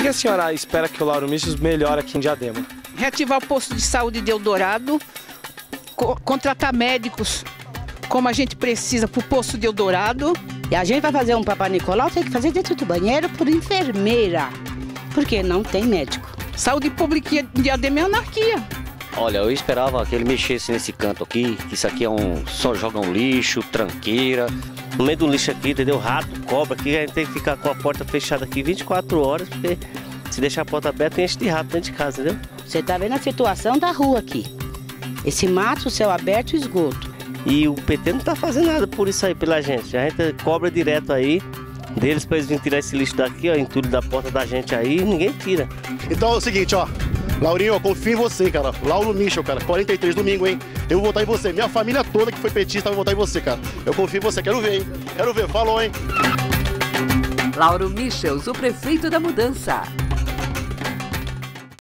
que a senhora espera que o Lauro Michels melhore aqui em Diadema? Reativar o posto de saúde de Eldorado, contratar médicos como a gente precisa para o posto de Eldorado. E a gente vai fazer um Papai Nicolau, tem que fazer dentro do banheiro por enfermeira, porque não tem médico. Saúde pública em Diadema é anarquia. Olha, eu esperava que ele mexesse nesse canto aqui, que isso aqui é só joga um lixo, tranqueira. No meio do lixo aqui, entendeu? Rato, cobra, que a gente tem que ficar com a porta fechada aqui 24 horas, porque se deixar a porta aberta, enche de rato dentro de casa, entendeu? Você tá vendo a situação da rua aqui. Esse mato, céu aberto e esgoto. E o PT não tá fazendo nada por isso aí, pela gente. A gente cobra direto aí deles pra eles virem tirar esse lixo daqui, ó, entulho da porta da gente aí, e ninguém tira. Então é o seguinte, ó. Laurinho, eu confio em você, cara. Lauro Michel, cara. 43 domingo, hein? Eu vou votar em você. Minha família toda que foi petista vai votar em você, cara. Eu confio em você. Quero ver, hein? Quero ver. Falou, hein? Lauro Michels, o prefeito da mudança.